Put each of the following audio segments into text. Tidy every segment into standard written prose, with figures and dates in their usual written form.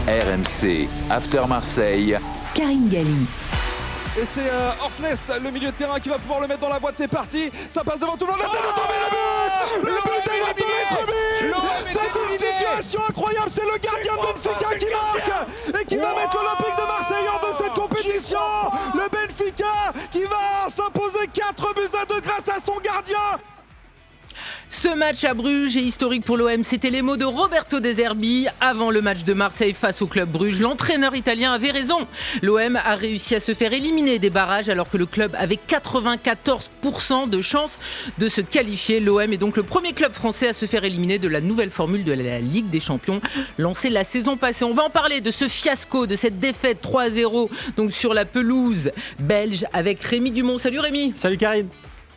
RMC After Marseille. Karine Galli. Et c'est Orsnes, le milieu de terrain, qui va pouvoir le mettre dans la boîte. C'est parti, ça passe devant tout le monde. La tête de tomber, le but est dans tous les tribunes. C'est une situation incroyable. C'est le gardien Benfica qui marque et qui va mettre l'Olympique de Marseille hors de cette compétition. Le Benfica qui va s'imposer 4-2 grâce à son gardien. Ce match à Bruges est historique pour l'OM. C'était les mots de Roberto De Zerbi avant le match de Marseille face au club Bruges. L'entraîneur italien avait raison. L'OM a réussi à se faire éliminer des barrages alors que le club avait 94% de chances de se qualifier. L'OM est donc le premier club français à se faire éliminer de la nouvelle formule de la Ligue des Champions lancée la saison passée. On va en parler de ce fiasco, de cette défaite 3-0 donc sur la pelouse belge avec Rémi Dumont. Salut Rémi. Salut Karine.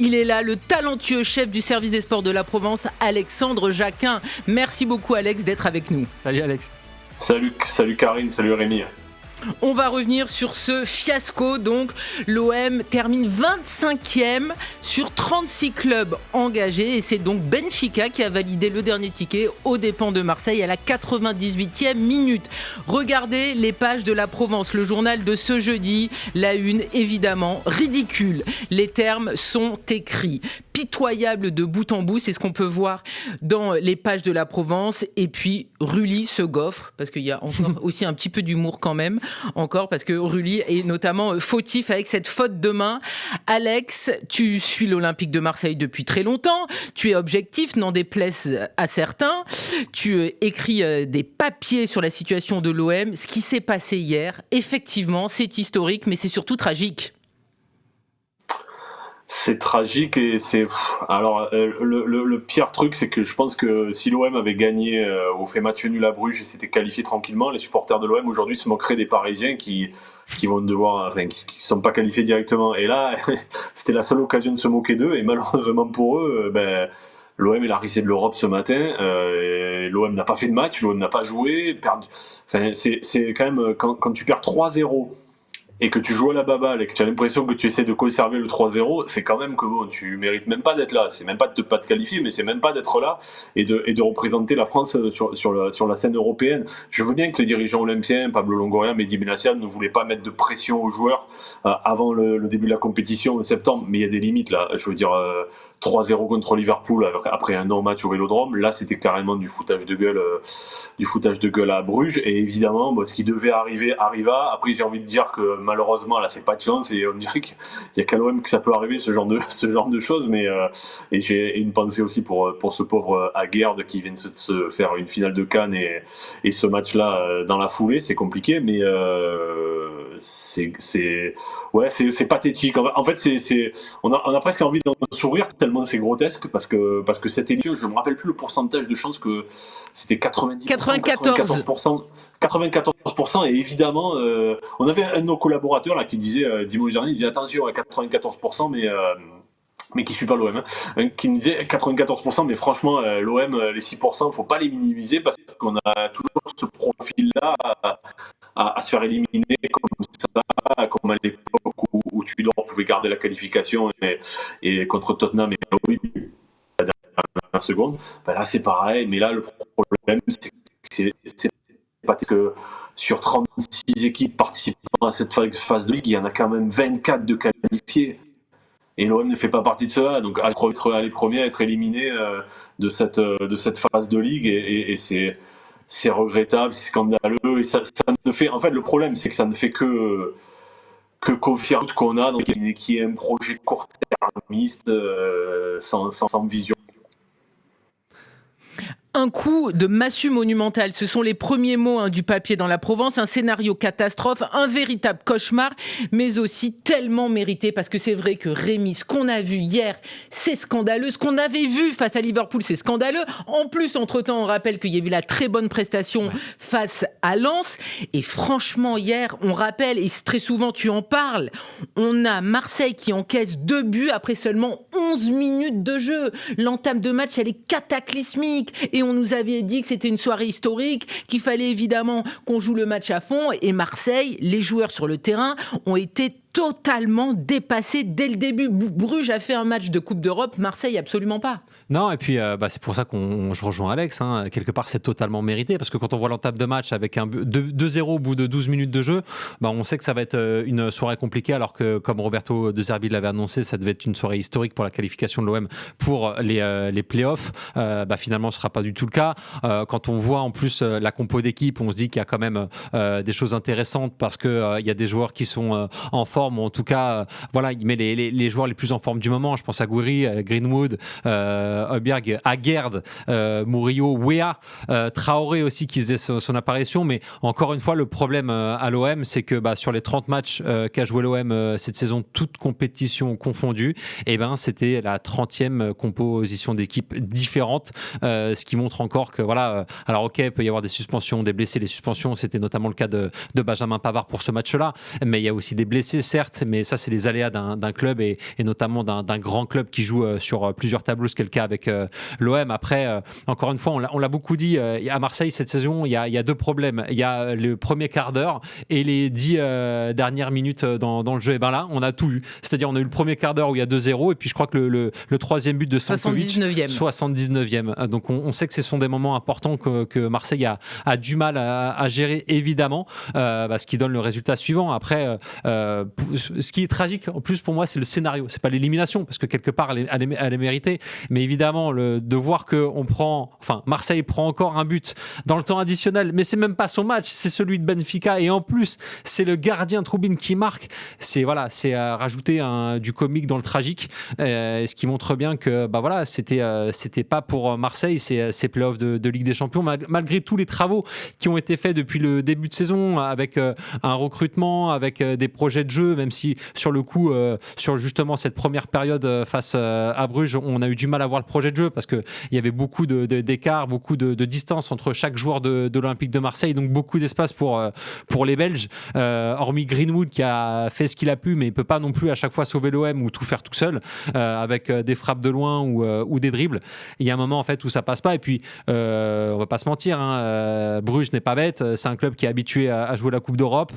Il est là, le talentueux chef du service des sports de la Provence, Alexandre Jacquin. Merci beaucoup Alex d'être avec nous. Salut Alex. Salut Karine, salut Rémi. On va revenir sur ce fiasco. Donc, l'OM termine 25e sur 36 clubs engagés. Et c'est donc Benfica qui a validé le dernier ticket aux dépens de Marseille à la 98e minute. Regardez les pages de la Provence, le journal de ce jeudi. La une, évidemment, ridicule. Les termes sont écrits. Pitoyable de bout en bout, c'est ce qu'on peut voir dans les pages de la Provence. Et puis, Rulli se gaufre, parce qu'il y a encore aussi un petit peu d'humour quand même. Encore parce que Rulli est notamment fautif avec cette faute de main. Alex, tu suis l'Olympique de Marseille depuis très longtemps. Tu es objectif, n'en déplaise à certains. Tu écris des papiers sur la situation de l'OM. Ce qui s'est passé hier, effectivement, c'est historique, mais c'est surtout tragique. C'est tragique et c'est... Alors, le pire truc, c'est que je pense que si l'OM avait gagné ou fait match nul à Bruges et s'était qualifié tranquillement, les supporters de l'OM aujourd'hui se moqueraient des Parisiens qui vont devoir... Enfin, qui sont pas qualifiés directement. Et là, c'était la seule occasion de se moquer d'eux et malheureusement pour eux, l'OM est la risée de l'Europe ce matin. L'OM n'a pas fait de match, l'OM n'a pas joué. Enfin, c'est quand même... Quand tu perds 3-0... et que tu joues à la baballe et que tu as l'impression que tu essaies de conserver le 3-0, c'est quand même que bon, tu mérites même pas d'être là. C'est même pas de pas te qualifier, mais c'est même pas d'être là et de représenter la France sur la scène européenne. Je veux bien que les dirigeants olympiens, Pablo Longoria, Mehdi Benatia, ne voulaient pas mettre de pression aux joueurs avant le début de la compétition en septembre, mais il y a des limites là. Je veux dire, 3-0 contre Liverpool après un non-match au Vélodrome, là c'était carrément du foutage de gueule à Bruges. Et évidemment, ce qui devait arriver arriva. Après, j'ai envie de dire que malheureusement, là, c'est pas de chance et on dirait qu'il y a qu'à l'OM que ça peut arriver, ce genre de choses. Mais et j'ai une pensée aussi pour ce pauvre Aguerd qui vient de se faire une finale de Cannes et ce match-là dans la foulée, c'est compliqué, mais c'est pathétique. En fait, on a presque envie d'en sourire tellement c'est grotesque parce que cette émission, je me rappelle plus le pourcentage de chance que c'était 94%, et évidemment on avait un de nos collaborateurs là qui disait dimanche dernier, il disait attention à 94%, mais qui suit pas l'OM, qui nous disait 94%, mais franchement l'OM, les 6%, faut pas les minimiser parce qu'on a toujours ce profil-là à se faire éliminer comme ça, comme à l'époque où Tudor pouvait garder la qualification et contre Tottenham, et oui, la dernière seconde. Là c'est pareil, mais là le problème c'est parce que sur 36 équipes participant à cette phase de ligue, il y en a quand même 24 de qualifiés. Et l'OM ne fait pas partie de cela. Donc, être les premiers à être éliminés de cette phase de ligue, et c'est regrettable, c'est scandaleux. Et ça ne fait... En fait, le problème, c'est que ça ne fait que confirmer ce qu'on a, donc, qui est un projet court-termiste sans vision. Un coup de massue monumentale, ce sont les premiers mots du papier dans la Provence, un scénario catastrophe, un véritable cauchemar, mais aussi tellement mérité, parce que c'est vrai que Rémi, ce qu'on a vu hier, c'est scandaleux, ce qu'on avait vu face à Liverpool, c'est scandaleux. En plus, entre-temps, on rappelle qu'il y a eu la très bonne prestation face à Lens, et franchement, hier, on rappelle, et très souvent tu en parles, on a Marseille qui encaisse 2 buts après seulement 11 minutes de jeu. L'entame de match, elle est cataclysmique, et on nous avait dit que c'était une soirée historique, qu'il fallait évidemment qu'on joue le match à fond. Et Marseille, les joueurs sur le terrain ont été totalement dépassé dès le début. Bruges a fait un match de Coupe d'Europe, Marseille absolument pas. Non, et puis c'est pour ça je rejoins Alex, quelque part c'est totalement mérité, parce que quand on voit l'entame de match avec un 2-0 au bout de 12 minutes de jeu, on sait que ça va être une soirée compliquée, alors que comme Roberto De Zerbi l'avait annoncé, ça devait être une soirée historique pour la qualification de l'OM pour les playoffs. Finalement ce ne sera pas du tout le cas. Quand on voit en plus la compo d'équipe, on se dit qu'il y a quand même des choses intéressantes, parce qu'il y a des joueurs qui sont en forme, ou en tout cas il met les joueurs les plus en forme du moment. Je pense à Gouiri, Greenwood, Højbjerg, Aguerd, Murillo, Weah, Traoré aussi qui faisait son apparition. Mais encore une fois, le problème à l'OM, c'est que sur les 30 matchs qu'a joué l'OM cette saison, toutes compétitions confondues, c'était la 30e composition d'équipe différente, ce qui montre encore que alors ok, il peut y avoir des suspensions, des blessés. Les suspensions, c'était notamment le cas de Benjamin Pavard pour ce match-là, mais il y a aussi des blessés, certes, mais ça c'est les aléas d'un club, et notamment d'un grand club qui joue sur plusieurs tableaux, ce qui est le cas avec l'OM. Après, encore une fois, on l'a beaucoup dit, à Marseille cette saison, il y a deux problèmes. Il y a le premier quart d'heure et les 10 dernières minutes dans le jeu. Et là, on a tout eu. C'est-à-dire, on a eu le premier quart d'heure où il y a 2-0, et puis je crois que le troisième but de Stankovic, 79e. Donc on sait que ce sont des moments importants que Marseille a du mal à gérer, évidemment, ce qui donne le résultat suivant. Après, ce qui est tragique en plus pour moi, c'est le scénario, c'est pas l'élimination, parce que quelque part elle est méritée, mais évidemment de voir que Marseille prend encore un but dans le temps additionnel, mais c'est même pas son match, c'est celui de Benfica, et en plus c'est le gardien Troubine qui marque. C'est rajouter du comique dans le tragique, ce qui montre bien que c'était pas pour Marseille ces playoffs de Ligue des Champions, malgré tous les travaux qui ont été faits depuis le début de saison, avec un recrutement, avec des projets de jeu, même si sur le coup, sur justement cette première période face à Bruges, on a eu du mal à voir le projet de jeu, parce qu'il y avait beaucoup d'écart, beaucoup de distance entre chaque joueur de l'Olympique de Marseille, donc beaucoup d'espace pour les Belges, hormis Greenwood qui a fait ce qu'il a pu, mais il ne peut pas non plus à chaque fois sauver l'OM ou tout faire tout seul, avec des frappes de loin ou des dribbles. Il y a un moment en fait où ça passe pas, et puis on va pas se mentir, Bruges n'est pas bête, c'est un club qui est habitué à jouer la Coupe d'Europe,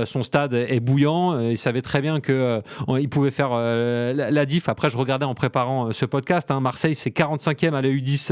son stade est bouillant, il savait très bien qu'il pouvait faire la diff. Après, je regardais en préparant ce podcast, Marseille c'est 45e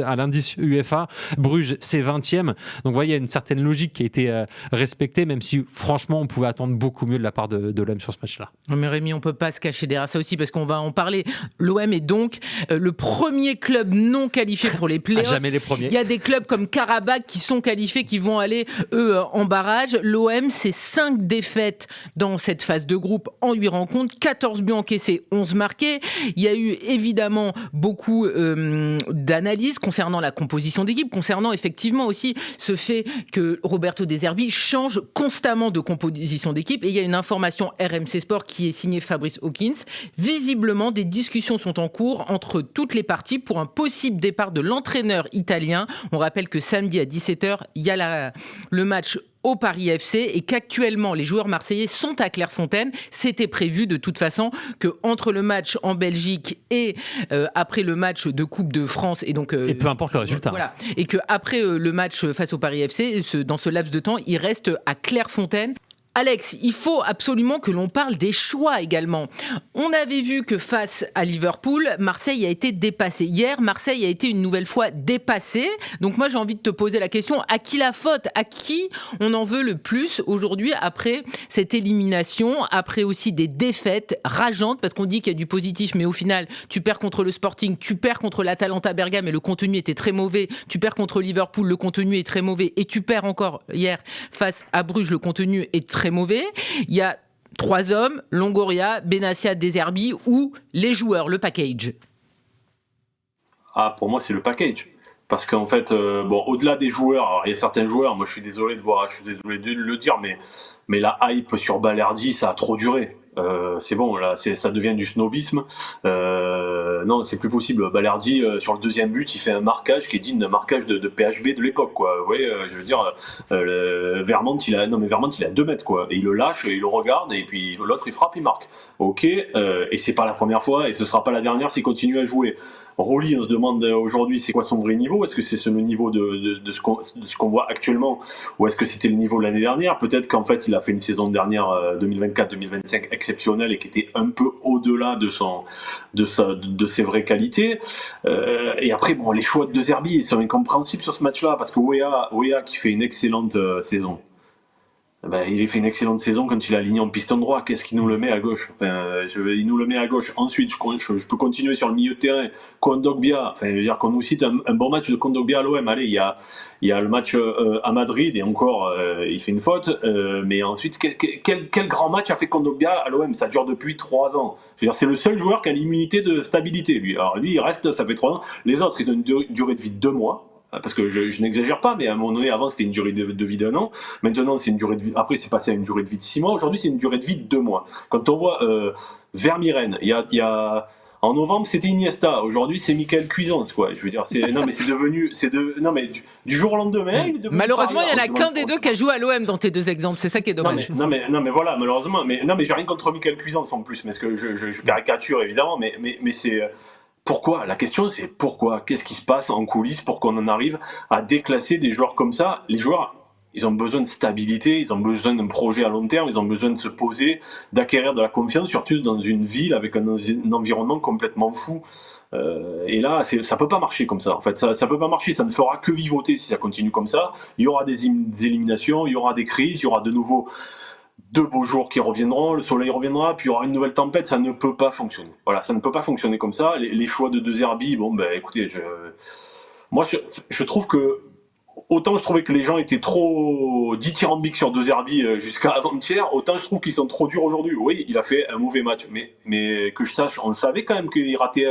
à l'indice UEFA, Bruges c'est 20e, donc vous voyez, il y a une certaine logique qui a été respectée, même si franchement on pouvait attendre beaucoup mieux de la part de l'OM sur ce match-là. Mais Rémi, on peut pas se cacher derrière ça aussi, parce qu'on va en parler. L'OM est donc le premier club non qualifié pour les playoffs. Jamais les premiers. Il y a des clubs comme Karabakh qui sont qualifiés, qui vont aller eux en barrage. L'OM, c'est 5 défaites dans cette phase de groupe en 8 rencontres, 14 buts encaissés, 11 marqués. Il y a eu évidemment beaucoup d'analyses concernant la composition d'équipe, concernant effectivement aussi ce fait que Roberto De Zerbi change constamment de composition d'équipe. Et il y a une information RMC Sport qui est signée Fabrice Hawkins. Visiblement, des discussions sont en cours entre toutes les parties pour un possible départ de l'entraîneur italien. On rappelle que samedi à 17h, il y a le match au Paris FC, et qu'actuellement les joueurs marseillais sont à Clairefontaine. C'était prévu de toute façon qu'entre le match en Belgique et après le match de Coupe de France, et donc et peu importe le résultat, et qu'après le match face au Paris FC, dans ce laps de temps, il reste à Clairefontaine. Alex, il faut absolument que l'on parle des choix également. On avait vu que face à Liverpool, Marseille a été dépassé. Hier, Marseille a été une nouvelle fois dépassé. Donc moi, j'ai envie de te poser la question, à qui la faute ? À qui on en veut le plus aujourd'hui, après cette élimination, après aussi des défaites rageantes, parce qu'on dit qu'il y a du positif, mais au final, tu perds contre le Sporting, tu perds contre l'Atalanta Bergame, et le contenu était très mauvais. Tu perds contre Liverpool, le contenu est très mauvais. Et tu perds encore hier face à Bruges, le contenu est très mauvais. Il y a 3 hommes, Longoria, Benassia, De Zerbi, ou les joueurs, le package. Pour moi c'est le package, parce qu'en fait au-delà des joueurs, alors, il y a certains joueurs, moi je suis désolé de le dire, mais la hype sur Balerdi, ça a trop duré. C'est bon, là, ça devient du snobisme. Non, c'est plus possible. Balerdi, sur le deuxième but, il fait un marquage qui est digne d'un marquage de PHB de l'époque, quoi. Vous voyez, je veux dire, Vermont, il a 2 mètres, quoi. Et il le lâche, il le regarde, et puis l'autre, il frappe, il marque. Ok, et c'est pas la première fois, et ce sera pas la dernière s'il continue à jouer. Rolly, on se demande aujourd'hui c'est quoi son vrai niveau. Est-ce que c'est le niveau de ce qu'on voit actuellement, ou est-ce que c'était le niveau de l'année dernière? Peut-être qu'en fait il a fait une saison dernière 2024-2025 exceptionnelle et qui était un peu au-delà de ses vraies qualités. Et après, bon, les choix de De Zerbi sont incompréhensibles sur ce match-là, parce que Weah qui fait une excellente saison. Il a fait une excellente saison quand il est aligné en piston droit. Qu'est-ce qu'il nous le met à gauche? Il nous le met à gauche. Ensuite, je peux continuer sur le milieu de terrain. Kondogbia, je veux dire qu'on nous cite un bon match de Kondogbia à l'OM. Allez, il y a le match à Madrid et encore, il fait une faute. Mais ensuite, quel grand match a fait Kondogbia à l'OM? Ça dure depuis 3 ans. Je veux dire, c'est le seul joueur qui a l'immunité de stabilité, lui. Alors lui, il reste, ça fait 3 ans. Les autres, ils ont une durée de vie de 2 mois. Parce que je n'exagère pas, mais à un moment donné, avant c'était une durée de vie d'1 an, maintenant c'est une durée de vie, après c'est passé à une durée de vie de 6 mois, aujourd'hui c'est une durée de vie de 2 mois. Quand on voit Vermiren, il y a en novembre c'était Iniesta, aujourd'hui c'est Michael Cuisance, quoi. Je veux dire, du jour au lendemain. Malheureusement, il n'y en a qu'un des deux qui a joué à l'OM dans tes 2 exemples, c'est ça qui est dommage. Non mais voilà, malheureusement, mais j'ai rien contre Michael Cuisance en plus, parce que je caricature évidemment, mais c'est pourquoi? La question c'est pourquoi? Qu'est-ce qui se passe en coulisses pour qu'on en arrive à déclasser des joueurs comme ça? Les joueurs, ils ont besoin de stabilité, ils ont besoin d'un projet à long terme, ils ont besoin de se poser, d'acquérir de la confiance, surtout dans une ville avec un environnement complètement fou. Et là, ça peut pas marcher comme ça. En fait, ça peut pas marcher. Ça ne fera que vivoter si ça continue comme ça. Il y aura des éliminations, il y aura des crises, il y aura de nouveau 2 beaux jours qui reviendront, le soleil reviendra, puis il y aura une nouvelle tempête. Ça ne peut pas fonctionner. Voilà, ça ne peut pas fonctionner comme ça. Les choix de De Zerbi, écoutez, moi je trouve que autant je trouvais que les gens étaient trop dithyrambiques sur De Zerbi jusqu'à avant-hier, autant je trouve qu'ils sont trop durs aujourd'hui. Oui, il a fait un mauvais match, mais que je sache, on le savait quand même qu'il ratait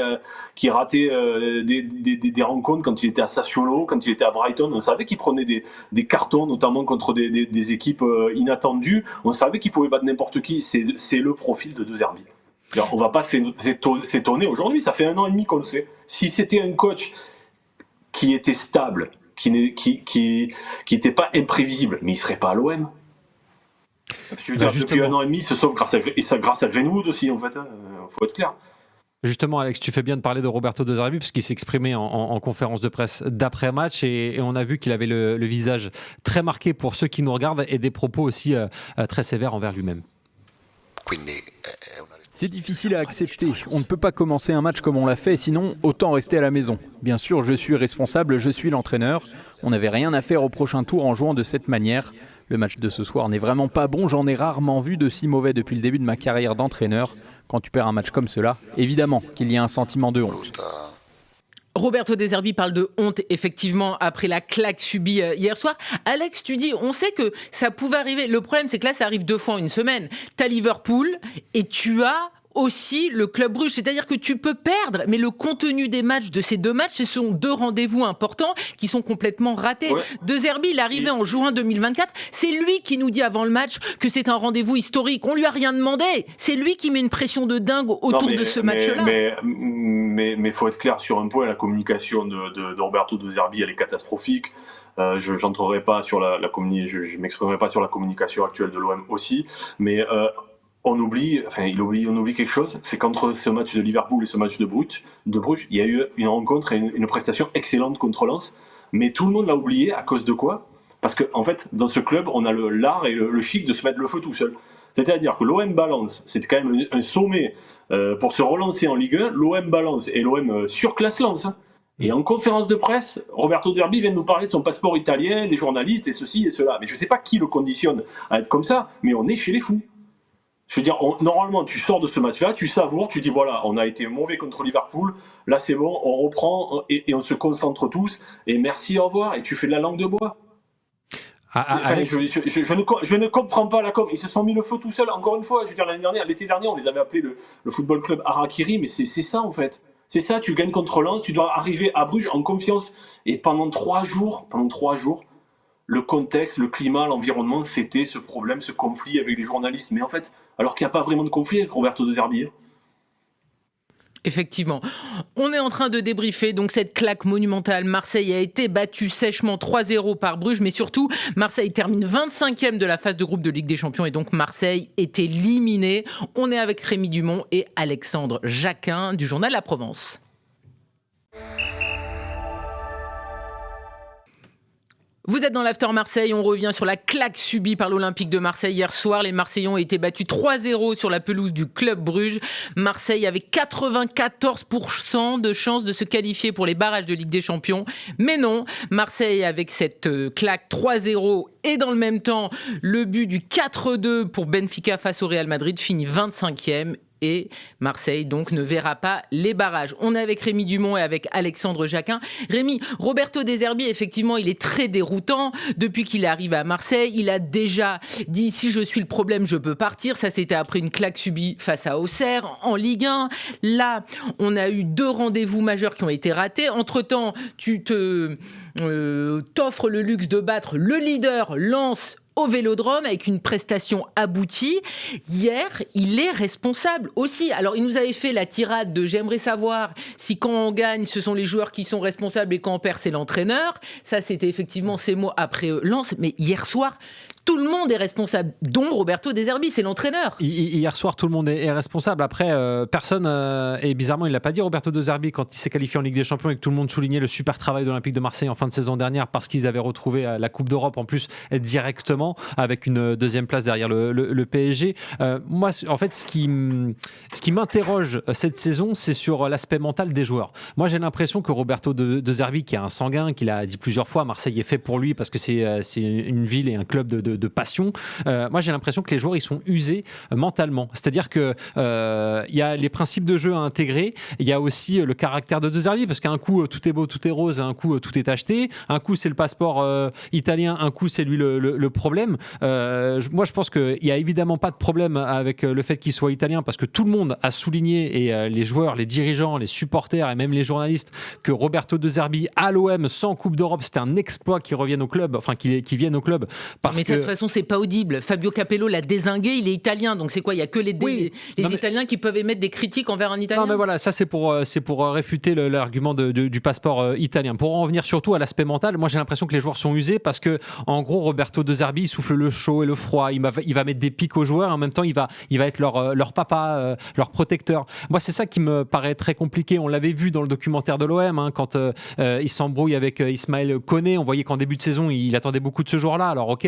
des rencontres quand il était à Sassuolo, quand il était à Brighton. On savait qu'il prenait des cartons, notamment contre des équipes inattendues. On savait qu'il pouvait battre n'importe qui. C'est le profil de De Zerbi. Alors, on va pas s'étonner aujourd'hui, ça fait 1 an et demi qu'on le sait. Si c'était un coach qui était stable, qui n'était pas imprévisible, mais il serait pas à l'OM. Je veux dire, depuis 1 an et demi, il se sauve grâce à Greenwood aussi, en fait. Faut être clair. Justement, Alex, tu fais bien de parler de Roberto De Zerbi, puisqu'il s'exprimait en conférence de presse d'après-match, et on a vu qu'il avait le visage très marqué pour ceux qui nous regardent, et des propos aussi très sévères envers lui-même. C'est difficile à accepter. On ne peut pas commencer un match comme on l'a fait, sinon autant rester à la maison. Bien sûr, je suis responsable, je suis l'entraîneur. On n'avait rien à faire au prochain tour en jouant de cette manière. Le match de ce soir n'est vraiment pas bon, j'en ai rarement vu de si mauvais depuis le début de ma carrière d'entraîneur. Quand tu perds un match comme cela, évidemment qu'il y a un sentiment de honte. Roberto De Zerbi parle de honte, effectivement, après la claque subie hier soir. Alex, tu dis, on sait que ça pouvait arriver. Le problème, c'est que là, ça arrive 2 fois en une semaine. T'as Liverpool et tu as aussi le Club Brugge. C'est-à-dire que tu peux perdre, mais le contenu des matchs, de ces 2 matchs, ce sont 2 rendez-vous importants qui sont complètement ratés. Ouais. De Zerbi, il est arrivé en juin 2024. C'est lui qui nous dit avant le match que c'est un rendez-vous historique. On lui a rien demandé. C'est lui qui met une pression de dingue autour de ce match-là. Mais faut être clair sur un point, la communication de Roberto De Zerbi, elle est catastrophique. Je n'entrerai pas sur je m'exprimerai pas sur la communication actuelle de l'OM aussi, mais on oublie quelque chose, c'est qu'entre ce match de Liverpool et ce match de Bruges, il y a eu une rencontre et une prestation excellente contre Lens, mais tout le monde l'a oublié à cause de quoi? Parce qu'en fait, dans ce club, on a l'art et le chic de se mettre le feu tout seul. C'est-à-dire que l'OM balance, c'est quand même un sommet pour se relancer en Ligue 1, l'OM balance et l'OM surclasse Lens. Et en conférence de presse, Roberto De Zerbi vient de nous parler de son passeport italien, des journalistes et ceci et cela. Mais je ne sais pas qui le conditionne à être comme ça, mais on est chez les fous. Je veux dire, normalement, tu sors de ce match-là, tu savoures, tu dis voilà, on a été mauvais contre Liverpool, là c'est bon, on reprend et on se concentre tous, et merci, au revoir, et tu fais de la langue de bois. Alex... Je ne comprends pas la com. Ils se sont mis le feu tout seuls, encore une fois. Je veux dire, l'été dernier, on les avait appelés le football club Harakiri, mais c'est ça en fait. C'est ça, tu gagnes contre Lens, tu dois arriver à Bruges en confiance. Et pendant 3 jours, le contexte, le climat, l'environnement, c'était ce problème, ce conflit avec les journalistes. Mais en fait, alors qu'il n'y a pas vraiment de conflit avec Roberto De Zerbi. Effectivement. On est en train de débriefer donc cette claque monumentale. Marseille a été battu sèchement 3-0 par Bruges, mais surtout, Marseille termine 25e de la phase de groupe de Ligue des Champions et donc Marseille est éliminé. On est avec Rémi Dumont et Alexandre Jacquin du journal La Provence. Vous êtes dans l'After Marseille, on revient sur la claque subie par l'Olympique de Marseille hier soir. Les Marseillais ont été battus 3-0 sur la pelouse du Club Bruges. Marseille avait 94% de chances de se qualifier pour les barrages de Ligue des Champions. Mais non, Marseille avec cette claque 3-0 et dans le même temps, le but du 4-2 pour Benfica face au Real Madrid finit 25e. Et Marseille donc ne verra pas les barrages. On est avec Rémi Dumont et avec Alexandre Jacquin. Rémi, Roberto De Zerbi, effectivement, il est très déroutant. Depuis qu'il est arrivé à Marseille, il a déjà dit « si je suis le problème, je peux partir ». Ça, c'était après une claque subie face à Auxerre en Ligue 1. Là, on a eu 2 rendez-vous majeurs qui ont été ratés. Entre-temps, tu t'offres le luxe de battre le leader Lens au Vélodrome avec une prestation aboutie. Hier, il est responsable aussi. Alors, il nous avait fait la tirade de « j'aimerais savoir si quand on gagne, ce sont les joueurs qui sont responsables et quand on perd, c'est l'entraîneur ». Ça, c'était effectivement ses mots après Lens. Mais hier soir, tout le monde est responsable, dont Roberto De Zerbi, c'est l'entraîneur. Hier soir, tout le monde est responsable. Après, personne, et bizarrement, il ne l'a pas dit, Roberto De Zerbi, quand il s'est qualifié en Ligue des Champions et que tout le monde soulignait le super travail de l'Olympique de Marseille en fin de saison dernière parce qu'ils avaient retrouvé la Coupe d'Europe en plus directement avec une deuxième place derrière le PSG. Moi, en fait, ce qui m'interroge cette saison, c'est sur l'aspect mental des joueurs. Moi, j'ai l'impression que Roberto De Zerbi, qui est un sanguin, qu'il a dit plusieurs fois, Marseille est fait pour lui parce que c'est une ville et un club de passion. Moi, j'ai l'impression que les joueurs, ils sont usés mentalement. C'est-à-dire que il y a les principes de jeu à intégrer. Il y a aussi le caractère de Zerbi, parce qu'un coup, tout est beau, tout est rose, un coup, tout est acheté. Un coup, c'est le passeport italien, un coup, c'est lui le problème. Moi, je pense qu'il n'y a évidemment pas de problème avec le fait qu'il soit italien, parce que tout le monde a souligné, et les joueurs, les dirigeants, les supporters et même les journalistes, que Roberto De Zerbi à l'OM sans Coupe d'Europe, c'était un exploit qu'il revienne au club, enfin qu'il vienne au club. Parce que de toute façon, c'est pas audible. Fabio Capello l'a dézingué, il est italien, donc c'est quoi ? Il y a que les Italiens qui peuvent émettre des critiques envers un Italien. Non, mais voilà, ça c'est pour réfuter l'argument du passeport italien. Pour en revenir surtout à l'aspect mental, moi j'ai l'impression que les joueurs sont usés parce que, en gros, Roberto De Zerbi, il souffle le chaud et le froid. Il va mettre des pics aux joueurs. En même temps, il va être leur papa, leur protecteur. Moi, c'est ça qui me paraît très compliqué. On l'avait vu dans le documentaire de l'OM, quand il s'embrouille avec Ismaël Koné. On voyait qu'en début de saison, il attendait beaucoup de ce joueur-là. Alors, ok,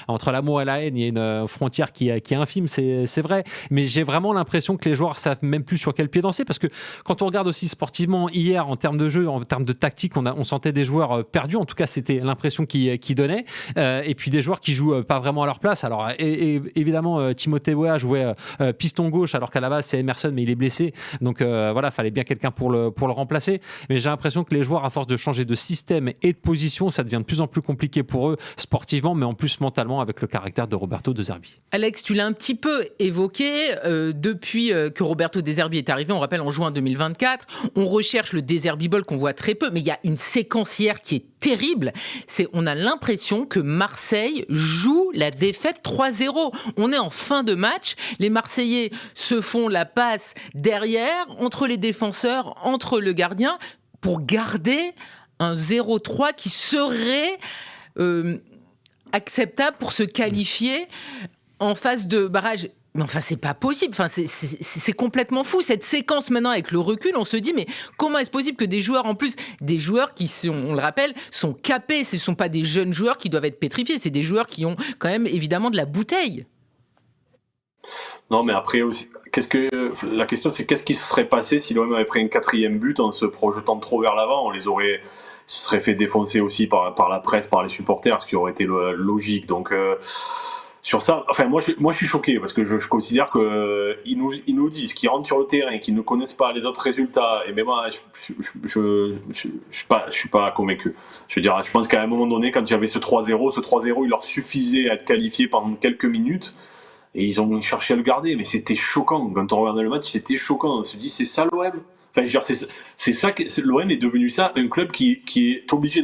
entre l'amour et la haine, il y a une frontière qui est infime, c'est vrai. Mais j'ai vraiment l'impression que les joueurs savent même plus sur quel pied danser, parce que quand on regarde aussi sportivement hier, en termes de jeu, en termes de tactique, on sentait des joueurs perdus. En tout cas, c'était l'impression qui donnait. Et puis des joueurs qui jouent pas vraiment à leur place. Alors évidemment, Timothée Weah jouait piston gauche, alors qu'à la base c'est Emerson, mais il est blessé. Donc voilà, fallait bien quelqu'un pour le remplacer. Mais j'ai l'impression que les joueurs, à force de changer de système et de position, ça devient de plus en plus compliqué pour eux sportivement, mais en plus mentalement, avec le caractère de Roberto De Zerbi. Alex, tu l'as un petit peu évoqué, depuis que Roberto De Zerbi est arrivé, on rappelle en juin 2024, on recherche le De Zerbi Ball qu'on voit très peu, mais il y a une séquence hier qui est terrible. On a l'impression que Marseille joue la défaite 3-0. On est en fin de match, les Marseillais se font la passe derrière, entre les défenseurs, entre le gardien, pour garder un 0-3 qui serait acceptable pour se qualifier en phase de barrage. Mais enfin, c'est pas possible. Enfin, c'est complètement fou. Cette séquence, maintenant, avec le recul, on se dit, mais comment est-ce possible que des joueurs, en plus, des joueurs qui sont, on le rappelle, sont capés. Ce ne sont pas des jeunes joueurs qui doivent être pétrifiés. C'est des joueurs qui ont quand même, évidemment, de la bouteille. Non, mais après aussi, la question, c'est qu'est-ce qui se serait passé si l'OM avait pris un 4e but en se projetant trop vers l'avant? Se serait fait défoncer aussi par la presse, par les supporters, ce qui aurait été logique. Donc, sur ça, enfin moi je suis choqué parce que je considère que ils nous disent qu'ils rentrent sur le terrain, qu'ils ne connaissent pas les autres résultats, et même moi je suis pas convaincu. Je veux dire, je pense qu'à un moment donné, quand il y avait ce 3-0, il leur suffisait à être qualifiés pendant quelques minutes et ils ont cherché à le garder, mais c'était choquant. Quand on regardait le match, c'était choquant. On se dit, c'est ça l'OM. Enfin, je veux dire, c'est ça que l'OM est devenu, ça, un club qui est obligé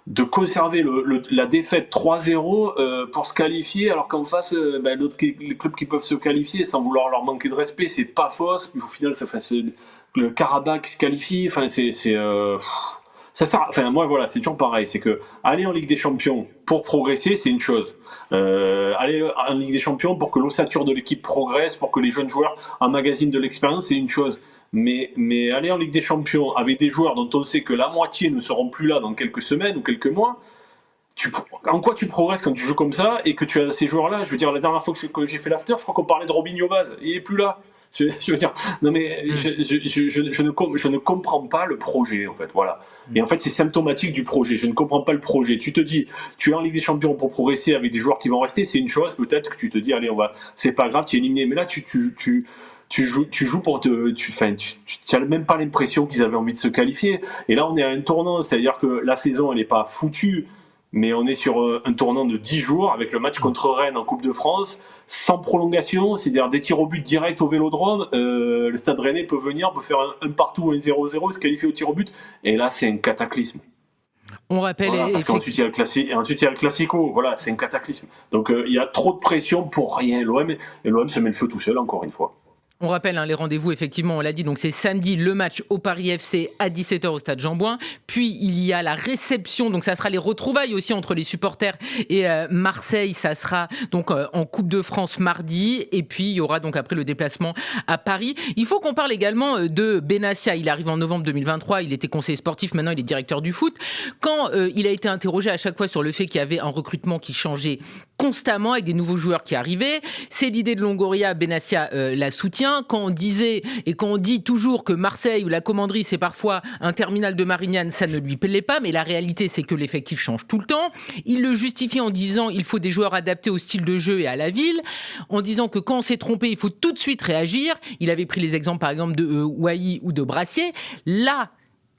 de conserver la défaite 3-0 pour se qualifier, alors qu'en face, les clubs qui peuvent se qualifier sans vouloir leur manquer de respect, c'est pas fausse, mais au final, le Karabakh qui se qualifie, enfin, Ça sert, enfin moi voilà, c'est toujours pareil, c'est que aller en Ligue des Champions pour progresser, c'est une chose. Aller en Ligue des Champions pour que l'ossature de l'équipe progresse, pour que les jeunes joueurs emmagasinent de l'expérience, c'est une chose. Mais aller en Ligue des Champions avec des joueurs dont on sait que la moitié ne seront plus là dans quelques semaines ou quelques mois, en quoi tu progresses quand tu joues comme ça et que tu as ces joueurs-là? Je veux dire, la dernière fois que j'ai fait l'after, je crois qu'on parlait de Robinho Vaz, il est plus là. Je veux dire, non mais je ne comprends pas le projet en fait, voilà. Et en fait c'est symptomatique du projet, je ne comprends pas le projet. Tu te dis, tu es en Ligue des Champions pour progresser avec des joueurs qui vont rester, c'est une chose, peut-être que tu te dis, allez c'est pas grave, tu es éliminé, mais là tu joues pour tu n'as même pas l'impression qu'ils avaient envie de se qualifier. Et là on est à un tournant, c'est-à-dire que la saison elle n'est pas foutue, mais on est sur un tournant de 10 jours avec le match contre Rennes en Coupe de France, sans prolongation, c'est-à-dire des tirs au but direct au Vélodrome. Le Stade Rennais peut faire un partout, un 0-0, se qualifier au tir au but. Et là, c'est un cataclysme. On rappelle... Voilà, parce qu'ensuite, il y a le Classico. Voilà, c'est un cataclysme. Donc, il y a trop de pression pour rien. L'OM se met le feu tout seul, encore une fois. On rappelle les rendez-vous, effectivement, on l'a dit, donc c'est samedi le match au Paris FC à 17h au Stade Jean-Bouin. Puis il y a la réception, donc ça sera les retrouvailles aussi entre les supporters et Marseille, ça sera donc en Coupe de France mardi. Et puis il y aura donc après le déplacement à Paris. Il faut qu'on parle également de Benassia. Il arrive en novembre 2023, il était conseiller sportif, maintenant il est directeur du foot. Quand il a été interrogé à chaque fois sur le fait qu'il y avait un recrutement qui changeait constamment avec des nouveaux joueurs qui arrivaient, c'est l'idée de Longoria, Benassia la soutient. Quand on disait et quand on dit toujours que Marseille ou la commanderie c'est parfois un terminal de Marignane, ça ne lui plaît pas, mais la réalité c'est que l'effectif change tout le temps. Il le justifie en disant il faut des joueurs adaptés au style de jeu et à la ville, en disant que quand on s'est trompé il faut tout de suite réagir. Il avait pris les exemples par exemple de Wai ou de Brassier. Là,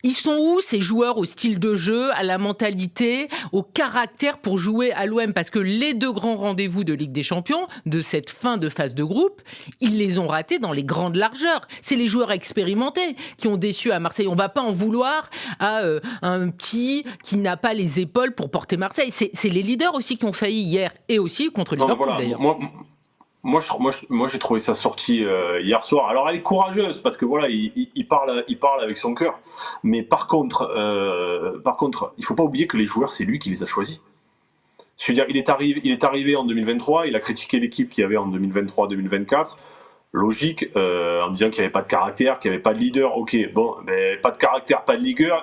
ils sont où ces joueurs au style de jeu, à la mentalité, au caractère pour jouer à l'OM? Parce que les 2 grands rendez-vous de Ligue des Champions, de cette fin de phase de groupe, ils les ont ratés dans les grandes largeurs. C'est les joueurs expérimentés qui ont déçu à Marseille. On ne va pas en vouloir à un petit qui n'a pas les épaules pour porter Marseille. C'est les leaders aussi qui ont failli hier et aussi contre Liverpool d'ailleurs. Moi, j'ai trouvé sa sortie hier soir. Alors, elle est courageuse parce que voilà, il parle avec son cœur. Mais par contre, il faut pas oublier que les joueurs, c'est lui qui les a choisis. Je veux dire, il est arrivé en 2023. Il a critiqué l'équipe qu'il y avait en 2023-2024. Logique, en disant qu'il n'y avait pas de caractère, qu'il n'y avait pas de leader. Ok, bon, mais pas de caractère, pas de leader.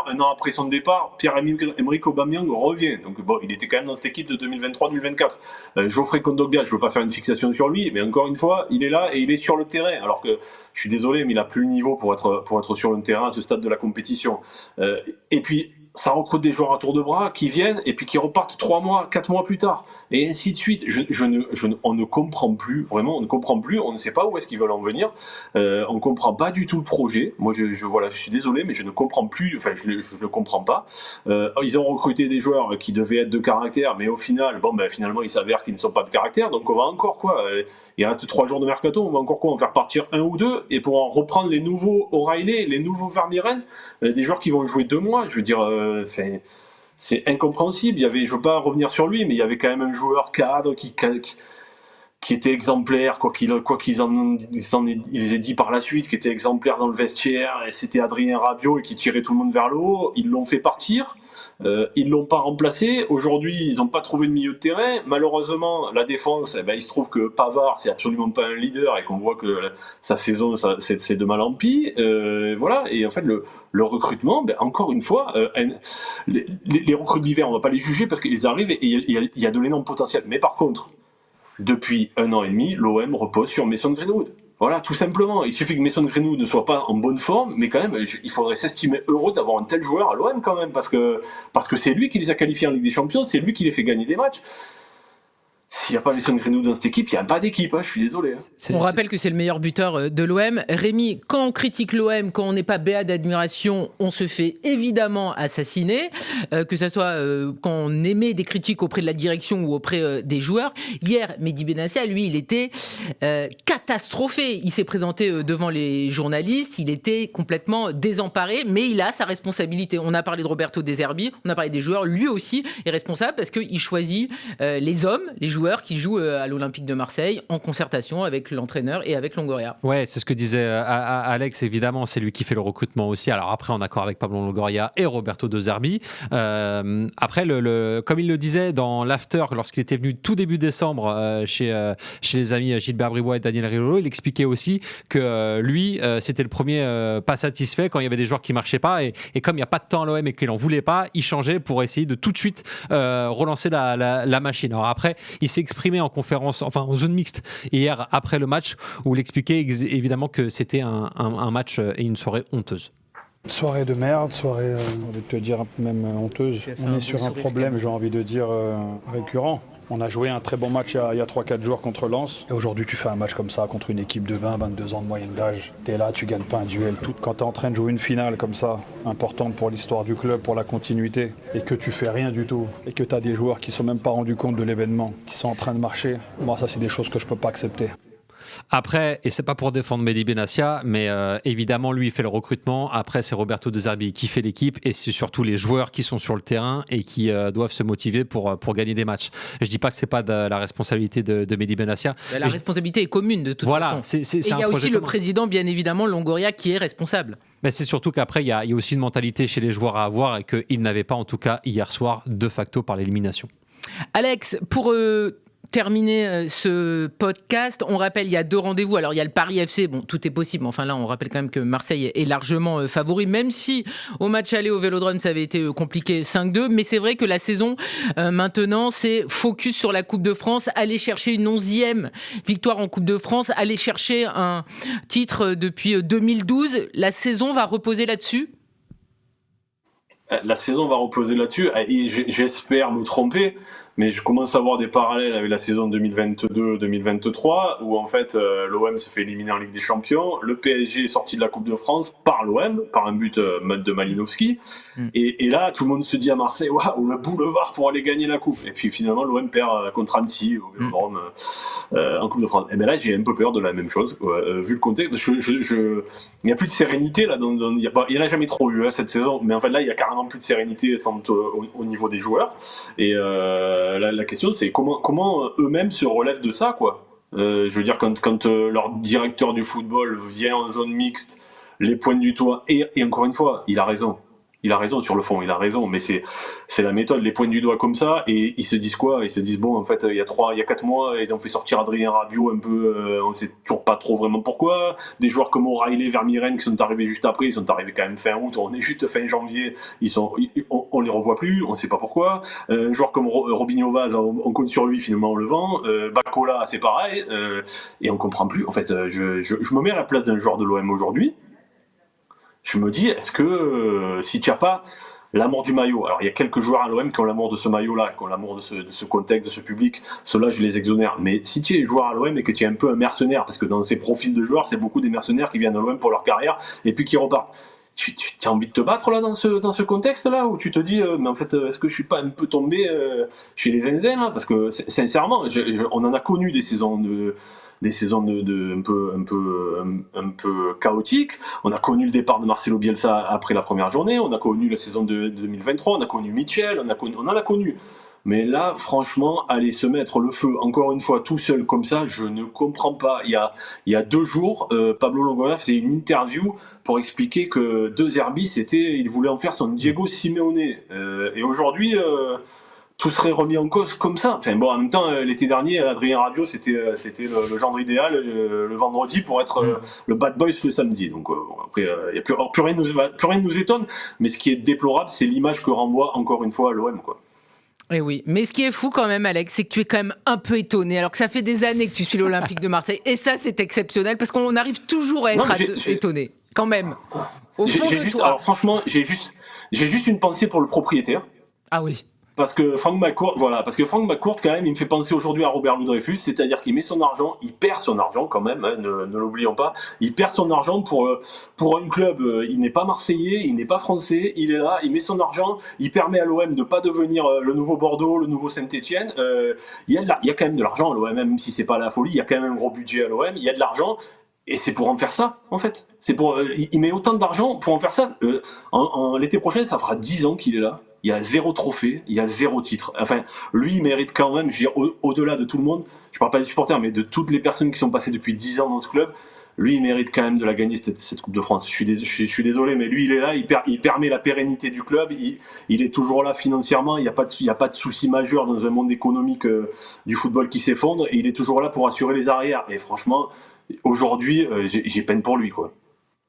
Un an après son départ, Pierre-Emerick Aubameyang revient. Donc bon, il était quand même dans cette équipe de 2023-2024. Geoffrey Kondogbia, je ne veux pas faire une fixation sur lui, mais encore une fois, il est là et il est sur le terrain. Alors que je suis désolé, mais il n'a plus le niveau pour être sur le terrain à ce stade de la compétition. Et puis, ça recrute des joueurs à tour de bras qui viennent et puis qui repartent 3 mois, 4 mois plus tard. Et ainsi de suite. On ne comprend plus, vraiment, on ne comprend plus. On ne sait pas où est-ce qu'ils veulent en venir. On ne comprend pas du tout le projet. Moi, je suis désolé, mais je ne comprends plus. Enfin, je ne comprends pas. Ils ont recruté des joueurs qui devaient être de caractère, mais au final, finalement, il s'avère qu'ils ne sont pas de caractère. Donc, on va encore quoi? Il reste 3 jours de mercato. On va encore quoi? En faire partir 1 ou 2 et pour en reprendre les nouveaux O'Reilly, les nouveaux Vermeeren, des joueurs qui vont jouer 2 mois. Je veux dire. C'est incompréhensible. Je ne veux pas revenir sur lui, mais il y avait quand même un joueur cadre qui était exemplaire, quoi qu'ils ils aient dit par la suite, qui était exemplaire dans le vestiaire, et c'était Adrien Rabiot et qui tirait tout le monde vers le haut. Ils l'ont fait partir, ils l'ont pas remplacé. Aujourd'hui, ils n'ont pas trouvé de milieu de terrain. Malheureusement, la défense, il se trouve que Pavard, c'est absolument pas un leader et qu'on voit que sa saison, c'est de mal en pis. Voilà. Et en fait, le recrutement, encore une fois, les recrues d'hiver, on va pas les juger parce qu'ils arrivent et il y a de l'énorme potentiel. Mais par contre, depuis 1 an et demi, l'OM repose sur Mason Greenwood. Voilà, tout simplement. Il suffit que Mason Greenwood ne soit pas en bonne forme, mais quand même, il faudrait s'estimer heureux d'avoir un tel joueur à l'OM quand même, parce que c'est lui qui les a qualifiés en Ligue des Champions, c'est lui qui les fait gagner des matchs. S'il n'y a pas Mason Greenwood dans cette équipe, il n'y a pas d'équipe, je suis désolé. On rappelle que c'est le meilleur buteur de l'OM. Rémi, quand on critique l'OM, quand on n'est pas béat d'admiration, on se fait évidemment assassiner, que ce soit quand on émet des critiques auprès de la direction ou auprès des joueurs. Hier, Mehdi Benassia, lui, il était catastrophé. Il s'est présenté devant les journalistes, il était complètement désemparé, mais il a sa responsabilité. On a parlé de Roberto De Zerbi, on a parlé des joueurs, lui aussi est responsable parce qu'il choisit les hommes, les joueurs joueurs qui jouent à l'Olympique de Marseille en concertation avec l'entraîneur et avec Longoria. Ouais, c'est ce que disait Alex, évidemment, c'est lui qui fait le recrutement aussi. Alors après, en accord avec Pablo Longoria et Roberto De Zerbi. Après, comme il le disait dans l'after, lorsqu'il était venu tout début décembre chez les amis Gilbert Bribois et Daniel Riolo, il expliquait aussi que lui, c'était le premier pas satisfait quand il y avait des joueurs qui marchaient pas. Et comme il n'y a pas de temps à l'OM et qu'il n'en voulait pas, il changeait pour essayer de tout de suite relancer la machine. Alors après, il s'est exprimé en conférence, enfin en zone mixte hier après le match, où il expliquait évidemment que c'était un match et une soirée honteuse. Soirée de merde, soirée, j'ai envie de te dire même honteuse. On est sur un problème, j'ai envie de dire, récurrent. On a joué un très bon match il y a 3-4 jours contre Lens. Et aujourd'hui, tu fais un match comme ça contre une équipe de 22 ans de moyenne d'âge. Tu es là, tu gagnes pas un duel. Quand tu es en train de jouer une finale comme ça, importante pour l'histoire du club, pour la continuité, et que tu fais rien du tout, et que tu as des joueurs qui ne sont même pas rendus compte de l'événement, qui sont en train de marcher, moi, ça, c'est des choses que je ne peux pas accepter. Après, et c'est pas pour défendre Mehdi Benassia, mais évidemment, lui, il fait le recrutement. Après, c'est Roberto De Zerbi qui fait l'équipe, et c'est surtout les joueurs qui sont sur le terrain et qui doivent se motiver pour gagner des matchs. Je dis pas que c'est pas de la responsabilité de Mehdi Benassia. La responsabilité est commune de toute façon. C'est et il y a aussi le président, bien évidemment, Longoria, qui est responsable. Mais c'est surtout qu'après, il y a aussi une mentalité chez les joueurs à avoir et qu'ils n'avaient pas, en tout cas, hier soir, de facto par l'élimination. Alex, pour terminer ce podcast, on rappelle, il y a 2 rendez-vous. Alors, il y a le Paris FC, bon, tout est possible. Enfin, là, on rappelle quand même que Marseille est largement favori, même si au match aller au Vélodrome, ça avait été compliqué 5-2. Mais c'est vrai que la saison, maintenant, c'est focus sur la Coupe de France, aller chercher une 11e victoire en Coupe de France, aller chercher un titre depuis 2012. La saison va reposer là-dessus ? La saison va reposer là-dessus, et j'espère me tromper, mais je commence à voir des parallèles avec la saison 2022-2023, où en fait l'OM se fait éliminer en Ligue des Champions, le PSG est sorti de la Coupe de France par l'OM, par un but de Malinowski, et là tout le monde se dit à Marseille, waouh, le boulevard pour aller gagner la Coupe, et puis finalement l'OM perd contre Annecy au Vélodrome en Coupe de France. Et bien là j'ai un peu peur de la même chose, vu le contexte, parce que il n'y a plus de sérénité là, il n'y en a jamais trop eu cette saison, mais en fait là il y a carrément plus de sérénité au niveau des joueurs, et la question c'est comment eux-mêmes se relèvent de ça, quoi. Je veux dire, quand leur directeur du football vient en zone mixte, les pointe du doigt, et encore une fois, il a raison sur le fond, il a raison, mais c'est la méthode, les points du doigt comme ça, et ils se disent quoi ? Ils se disent, bon, en fait, il y a 4 mois, ils ont fait sortir Adrien Rabiot un peu, on sait toujours pas trop vraiment pourquoi, des joueurs comme O'Reilly, Vermieren qui sont arrivés juste après, ils sont arrivés quand même fin août, on est juste fin janvier, on les revoit plus, on sait pas pourquoi, un joueur comme Robinho Vaz, on compte sur lui, finalement on le vend, Bacola, c'est pareil, et on comprend plus, en fait, je me mets à la place d'un joueur de l'OM aujourd'hui, je me dis, est-ce que si tu n'as pas l'amour du maillot, alors il y a quelques joueurs à l'OM qui ont l'amour de ce maillot-là, qui ont l'amour de ce contexte, de ce public, ceux-là je les exonère, mais si tu es joueur à l'OM et que tu es un peu un mercenaire, parce que dans ces profils de joueurs, c'est beaucoup des mercenaires qui viennent à l'OM pour leur carrière et puis qui repartent. Tu as envie de te battre là dans ce contexte-là, où tu te dis, mais en fait, est-ce que je suis pas un peu tombé chez les Zinzins là ? Parce que sincèrement, on en a connu des saisons un peu chaotiques. On a connu le départ de Marcelo Bielsa après la première journée, on a connu la saison de 2023, on a connu Mitchell, on en a connu. Mais là, franchement, aller se mettre le feu, encore une fois, tout seul comme ça, je ne comprends pas. Il y a 2 jours, Pablo Longoria faisait une interview pour expliquer que De Zerbi, il voulait en faire son Diego Simeone. Et aujourd'hui, tout serait remis en cause comme ça. Enfin bon, en même temps, l'été dernier, Adrien Rabiot, c'était le genre idéal le vendredi pour être le bad boy le samedi. Donc après, y a plus rien ne nous étonne. Mais ce qui est déplorable, c'est l'image que renvoie encore une fois l'OM, quoi. Et oui, mais ce qui est fou quand même, Alex, c'est que tu es quand même un peu étonné, alors que ça fait des années que tu suis l'Olympique de Marseille. Et ça, c'est exceptionnel, parce qu'on arrive toujours à être étonné, quand même. Au fond de toi. Alors franchement, j'ai juste une pensée pour le propriétaire. Ah oui. Parce que Franck McCourt, quand même, il me fait penser aujourd'hui à Robert Louis Dreyfus, c'est-à-dire qu'il met son argent, il perd son argent quand même, hein, ne l'oublions pas, il perd son argent pour un club, il n'est pas marseillais, il n'est pas français, il est là, il met son argent, il permet à l'OM de ne pas devenir le nouveau Bordeaux, le nouveau Saint-Etienne, il y a quand même de l'argent à l'OM, même si c'est pas la folie, il y a quand même un gros budget à l'OM, il y a de l'argent. Et c'est pour en faire ça, en fait. Il met autant d'argent pour en faire ça. L'été prochain, ça fera 10 ans qu'il est là. il y a 0 trophée, il y a 0 titre. Enfin, lui, il mérite quand même, je veux dire, au-delà de tout le monde, je parle pas des supporters, mais de toutes les personnes qui sont passées depuis 10 ans dans ce club, lui, il mérite quand même de la gagner, cette Coupe de France. Je suis désolé, mais lui, il est là, il permet la pérennité du club, il est toujours là financièrement, il n'y a pas de souci majeur dans un monde économique du football qui s'effondre, et il est toujours là pour assurer les arrières. Et franchement, aujourd'hui, j'ai peine pour lui, quoi.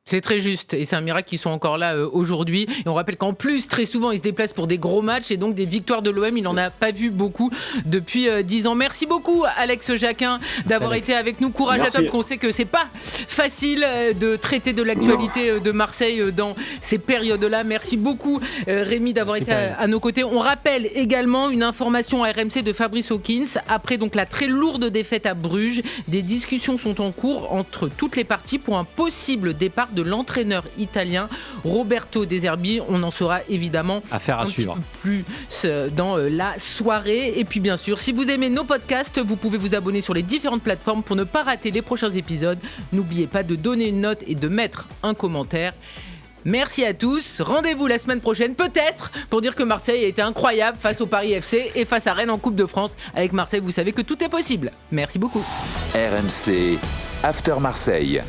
C'est très juste et c'est un miracle qu'ils sont encore là aujourd'hui. Et on rappelle qu'en plus, très souvent, ils se déplacent pour des gros matchs et donc des victoires de l'OM, il n'en a pas vu beaucoup depuis 10 ans. Merci beaucoup, Alex Jacquin, d'avoir été avec nous. Courage à toi, parce qu'on sait que c'est pas facile de traiter de l'actualité de Marseille dans ces périodes-là. Merci beaucoup, Rémi, d'avoir été à nos côtés. On rappelle également une information à RMC de Fabrice Hawkins. Après donc la très lourde défaite à Bruges, des discussions sont en cours entre toutes les parties pour un possible départ de l'entraîneur italien Roberto De Zerbi. On en saura évidemment Affaire à suivre. Petit peu plus dans la soirée. Et puis bien sûr, si vous aimez nos podcasts, vous pouvez vous abonner sur les différentes plateformes pour ne pas rater les prochains épisodes. N'oubliez pas de donner une note et de mettre un commentaire. Merci à tous, rendez-vous la semaine prochaine peut-être pour dire que Marseille a été incroyable face au Paris FC et face à Rennes en Coupe de France. Avec Marseille, vous savez que tout est possible. Merci beaucoup. RMC After Marseille.